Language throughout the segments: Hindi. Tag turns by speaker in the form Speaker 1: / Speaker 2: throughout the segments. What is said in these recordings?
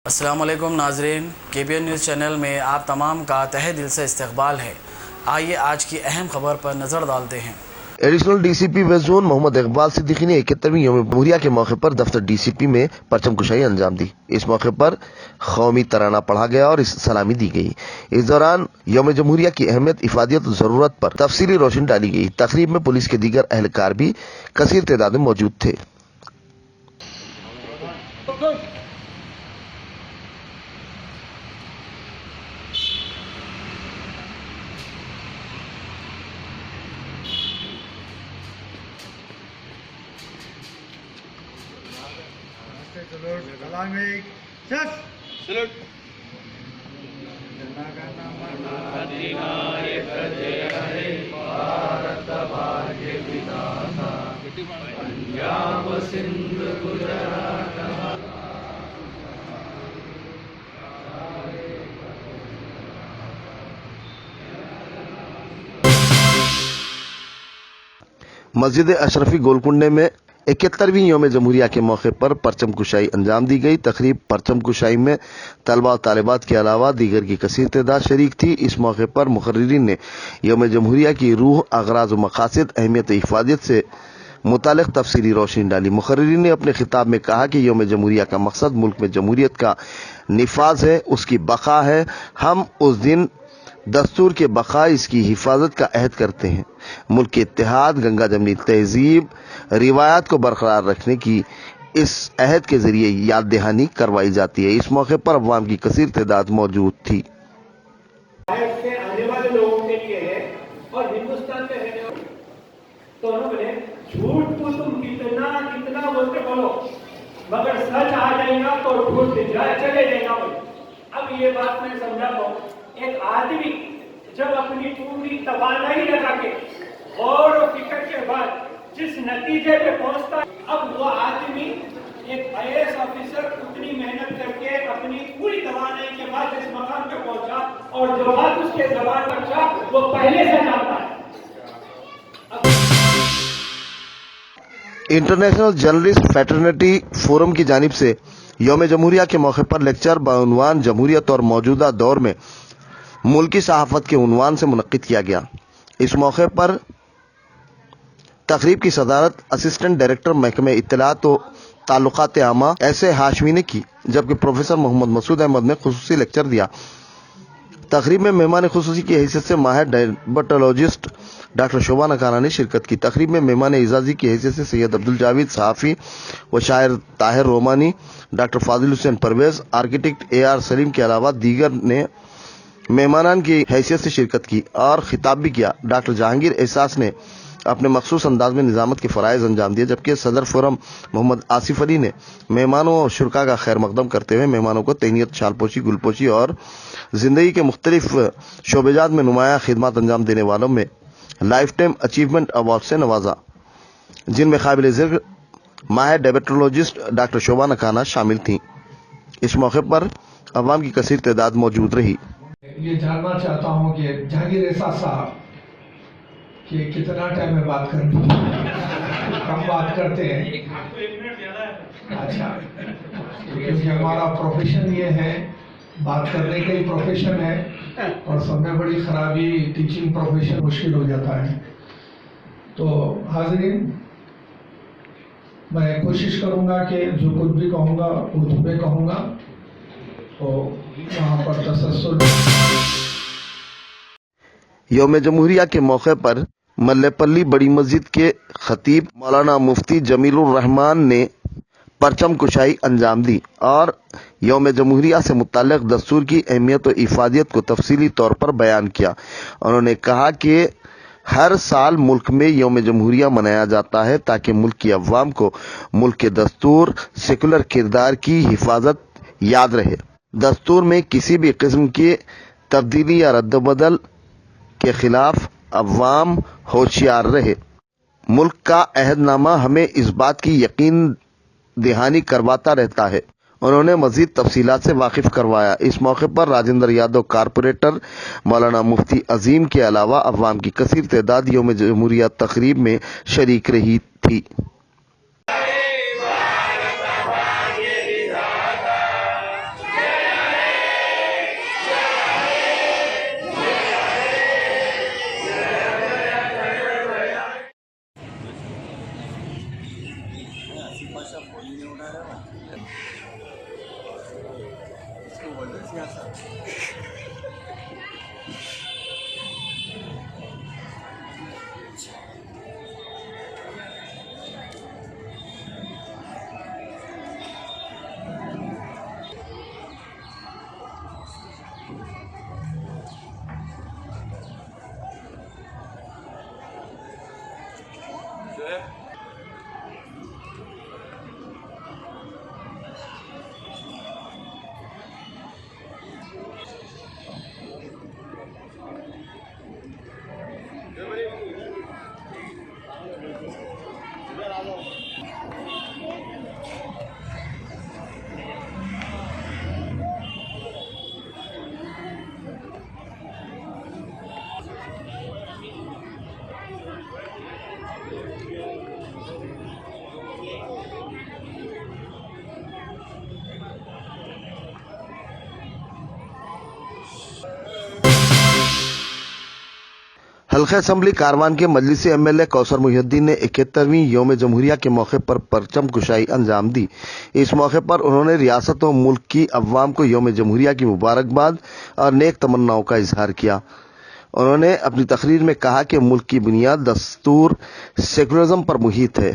Speaker 1: अस्सलाम वालेकुम नाजरीन, KBN न्यूज़ चैनल में आप तमाम का तहे दिल से इस्तकबाल है। आइए आज की अहम खबर पर नज़र डालते हैं।
Speaker 2: Additional DCP west zone Mohammad Iqbal Siddiqui ने 71वीं यौम जमहूरिया के मौके पर दफ्तर DCP में परचम कुशाई अंजाम दी। इस मौके पर कौमी तराना पढ़ा गया और सलामी दी गई। इस दौरान यौम जमहूरिया की अहमियत, इफादियत और जरूरत पर तफसीली रोशनी डाली गई। तकरीब में पुलिस के दीगर एहलकार भी कसीर तादाद में मौजूद थे। मस्जिद अशरफी गोलकुंडे में 71वीं यौम जमहूरिया के मौके पर परचम कुशाई अंजाम दी गई। तकरीब परचम कुशाई में तलबा और तालिबात के अलावा दीगर की कसीर तादाद शरीक थी। इस मौके पर मुकर्रिरीन ने यौम जमहूरिया की रूह, अगराज व मकासद, अहमियत व हिफाजत से मुतालिक तफसीली रोशनी डाली। मुकर्रिरीन ने अपने खिताब में कहा कि यौम जमहूरिया का मकसद मुल्क में जमहूरियत का निफाज है, उसकी बका है। हम उस दिन दस्तूर के बका, इसकी हिफाजत का अहद करते हैं। मुल्क के इत्तेहाद, गंगा जमनी तहजीब, रिवायात को बरकरार रखने की इस अहद के जरिए याद दहानी करवाई जाती है। इस मौके पर अवाम की कसीर तादाद मौजूद थी।
Speaker 3: आने वाले लोगों के लिए है और हिंदुस्तान में रहने वाले, तो उन्होंने झूठ को तुम कितना कितना बोलते बोलो, मगर सच आ जाएगा तो झूठ चले जाएगा। अब ये बात मैं समझाता हूँ। एक आदमी जब अपनी पूरी तवानाई लगा के और फिक्र के बाद जिस नतीजे पे पहुंचता है, अब वो आदमी एक IAS ऑफिसर उतनी मेहनत करके अपनी पूरी तवानाई के बाद इस मकाम पे पहुंचा और जो बात उसके जबान पर था वो पहले से जानता है।
Speaker 2: इंटरनेशनल जर्नलिस्ट फ्रेटर्निटी फोरम की जानिब से यौम जमहूरिया के मौके पर लेक्चर बउनवान जमहूरियत और मौजूदा दौर में मुल्की सहाफत के उन्वान से मुनक्किद किया गया। इस मौके पर तकरीब की सदारत असिस्टेंट डायरेक्टर महकमे इत्तलात व ताल्लुकात आमा ऐसे हाशमी ने की, जबकि प्रोफेसर मोहम्मद मसूद अहमद ने खुसूसी लेक्चर दिया। तकरीब में मेहमान खुसूसी की हैसियत से माहिर डायबेटोलॉजिस्ट डॉक्टर शोभा नकाना ने शिरकत की। तकरीब में मेहमान एजाजी की हैसियत से सैयद अब्दुल जावेद सहाफ़ी व शायर ताहिर रोमानी, डॉक्टर फाजिल हुसैन परवेज, आर्किटेक्ट AR सलीम के अलावा दीगर ने मेहमानान की हैसियत से शिरकत की और खिताब भी किया। डॉक्टर जहांगीर एहसास ने अपने मखसूस अंदाज में निजामत के फ़राइज़ अंजाम दिए, जबकि सदर फोरम मोहम्मद आसिफ अली ने मेहमानों और शुरका का खैर मकदम करते हुए मेहमानों को तैनियत, शालपोशी, गुलपोशी और ज़िंदगी के मुख्तलिफ शोबेजात में नुमाया खिदमत अंजाम देने वालों में लाइफ टाइम अचीवमेंट अवार्ड से नवाजा, जिनमें काबिल ज़िक्र माहिर डायबेटोलॉजिस्ट डॉक्टर शोभा नकाना शामिल थीं। इस मौके पर अवाम की कसीर तादाद मौजूद रही।
Speaker 4: ये जानना चाहता हूँ कि जहांगीर एहसास साहब कि कितना टाइम में बात करते हैं? कम बात करते हैं। अच्छा, क्योंकि हमारा प्रोफेशन ये है, बात करने का ही प्रोफेशन है और सब में बड़ी खराबी टीचिंग प्रोफेशन मुश्किल हो जाता है। तो हाज़रीन, मैं कोशिश करूँगा कि जो कुछ भी कहूँगा उर्दू में कहूँगा, तो वहाँ पर तसस्सुल।
Speaker 2: यौम जमहूरिया के मौके पर मल्लेपल्ली बड़ी मस्जिद के खतीब मौलाना मुफ्ती जमीलुर रहमान ने परचम कुशाई अंजाम दी और यौम जमहूरिया से मुताल्लिक़ दस्तूर की अहमियत और इफादियत को तफसीली तौर पर बयान किया। उन्होंने कहा कि हर साल मुल्क में यौम जमहूरिया मनाया जाता है ताकि मुल्क की अवाम को मुल्क के दस्तूर, सेकुलर किरदार की हिफाजत याद रहे। दस्तूर में किसी भी किस्म की तब्दीली या रद्दबदल के खिलाफ अवाम होशियार रहे। मुल्क का अहदनामा हमें इस बात की यकीन दहानी करवाता रहता है। उन्होंने मजीद तफसीलात से वाकिफ करवाया। इस मौके पर राजेंद्र यादव कारपोरेटर, मौलाना मुफ्ती अजीम के अलावा अवाम की कसीर तादाद यौम जमहूरिया तकरीब में शरीक रही थी। हल्का असम्बली कारवान के मजलिसी एमएलए कौसर मुहिउद्दीन ने 71वीं यौम जमहूरिया के मौके पर परचम कुशाई अंजाम दी। इस मौके पर उन्होंने रियासत और मुल्क की अवाम को यौम जमहूरिया की मुबारकबाद और नेक तमन्नाओं का इजहार किया। उन्होंने अपनी तकरीर में कहा कि मुल्क की बुनियाद दस्तूर सेकुलरिज्म पर मुहित है।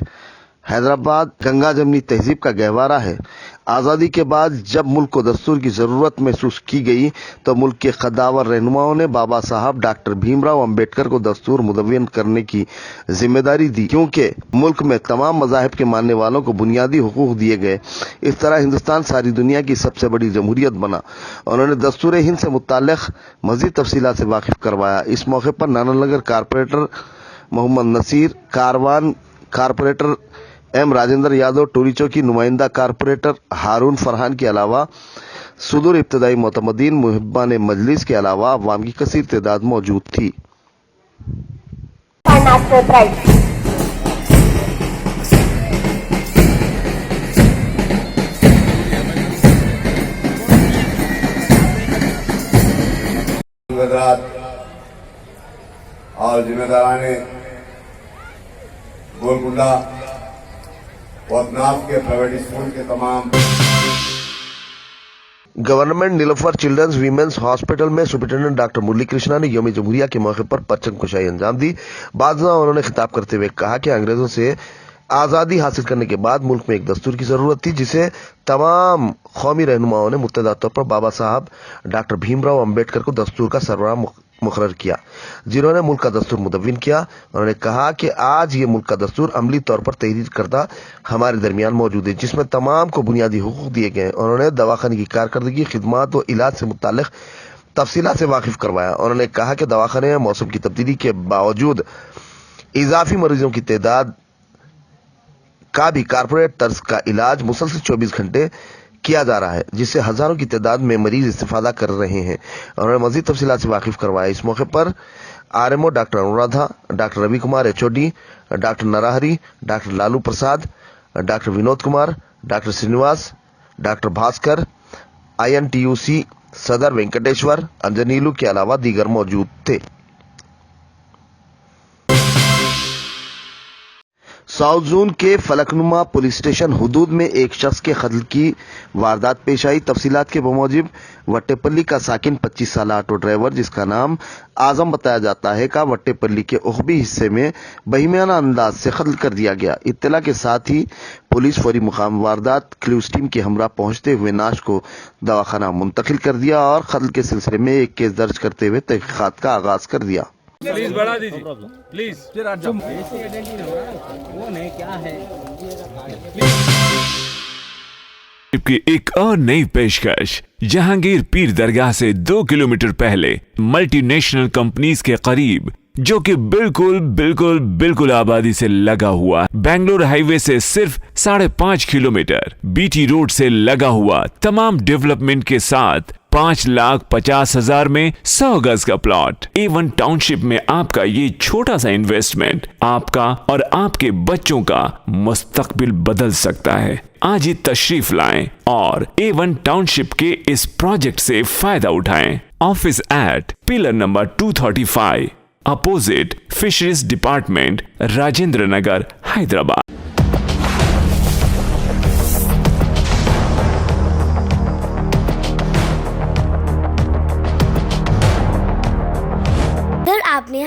Speaker 2: हैदराबाद गंगा जमनी तहजीब का गहवारा है। आज़ादी के बाद जब मुल्क को दस्तूर की ज़रूरत महसूस की गई तो मुल्क के कद्दावर रहनुमाओं ने बाबा साहब डॉक्टर भीमराव अंबेडकर को दस्तूर मुदव्विन करने की जिम्मेदारी दी, क्योंकि मुल्क में तमाम मज़ाहिब के मानने वालों को बुनियादी हुकूक दिए गए। इस तरह हिंदुस्तान सारी दुनिया की सबसे बड़ी जमहूरियत बना। उन्होंने दस्तूर हिंद से मुताल्लिक़ मज़ीद तफसीलात से वाकिफ करवाया। इस मौके पर नानानगर corporator Mohammad Naseer, Karwan corporator M Rajendra Yadav, टोली चौकी नुमाइंदा कारपोरेटर हारून फरहान के अलावा सुदूर इब्तदाई मोतमदीन मुहिब्बान मजलिस के अलावा अवाम की कसीर तादाद मौजूद थी।
Speaker 5: और जिम्मेदारान गोलकुंडा वतनाफ के प्राइवेट स्कूल के तमाम
Speaker 2: government Niloufer children's women's hospital में सुप्रिंटेंडेंट डॉक्टर मुरली कृष्णा ने यौम जमहूरिया के मौके पर परचम कुशाई अंजाम दी। बाद में उन्होंने खिताब करते हुए कहा कि अंग्रेजों से आज़ादी हासिल करने के बाद मुल्क में एक दस्तूर की जरूरत थी, जिसे तमाम कौमी रहनुमाओं ने मुत्तदा तौर पर बाबा साहब डॉक्टर भीमराव अंबेडकर को दस्तूर का सरबराह मुकर्रर किया, जिन्होंने मुल्क का दस्तूर मुदव्विन किया। उन्होंने कहा कि आज ये मुल्क का दस्तूर अमली तौर पर तहरीर करदा हमारे दरमियान मौजूद है, जिसमें तमाम को बुनियादी हुकूक दिए गए। उन्होंने दवाखाने की कारकर्दगी, खिदमात व इलाज से मुताल्लिक तफसीलात से वाकिफ करवाया। उन्होंने कहा कि दवाखाने में मौसम की तब्दीली के बावजूद इजाफी मरीजों की तादाद का भी कारपोरेट तर्ज का इलाज मुसलसल 24 घंटे किया जा रहा है, जिससे हजारों की तादाद में मरीज इस्तिफादा कर रहे हैं। उन्होंने मजीद तफसीलात से वाकिफ करवाया। इस मौके पर RMO doctor Anuradha, doctor Ravi Kumar HOD, doctor Narahari, doctor Lalu Prasad, doctor Vinod Kumar, doctor Srinivas, doctor Bhaskar, INTUC सदर वेंकटेश्वर अंजनीलू के अलावा दीगर मौजूद थे। साउथ जोन के फलकनुमा पुलिस स्टेशन हुदूद में एक शख्स के कत्ल की वारदात पेश आई। तफसीलात के बमौजिब वट्टेपल्ली का साकिन 25 साल ऑटो ड्राइवर, जिसका नाम आजम बताया जाता है, का वट्टेपल्ली के उखबी हिस्से में बहिमाना अंदाज से कत्ल कर दिया गया। इत्तला के साथ ही पुलिस फौरी मुकाम वारदात क्लूज टीम के हमरा पहुंचते हुए नाश को दवाखाना मुंतकिल कर दिया और कत्ल के सिलसिले में एक केस दर्ज करते हुए तहकीकात का आगाज कर दिया।
Speaker 6: प्लीज बढ़ा दीजिए, प्लीज।
Speaker 7: वो नहीं क्या है
Speaker 8: की एक और नई पेशकश जहांगीर पीर दरगाह से 2 किलोमीटर पहले मल्टीनेशनल कंपनीज के करीब, जो कि बिल्कुल आबादी से लगा हुआ, बेंगलोर हाईवे से सिर्फ 5.5 किलोमीटर, बीटी रोड से लगा हुआ, तमाम डेवलपमेंट के साथ 5,50,000 में 100 गज का प्लॉट। A1 टाउनशिप में आपका ये छोटा सा इन्वेस्टमेंट आपका और आपके बच्चों का मुस्तकबिल बदल सकता है। आज ही तशरीफ लाएं और A1 टाउनशिप के इस प्रोजेक्ट से फायदा उठाएं। Office at pillar number 235 opposite fisheries department, Rajendra Nagar, Hyderabad.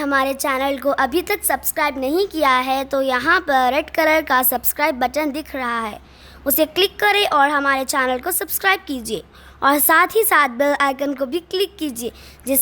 Speaker 7: हमारे चैनल को अभी तक सब्सक्राइब नहीं किया है तो यहाँ पर रेड कलर का सब्सक्राइब बटन दिख रहा है, उसे क्लिक करें और हमारे चैनल को सब्सक्राइब कीजिए और साथ ही साथ बेल आइकन को भी क्लिक कीजिए जिससे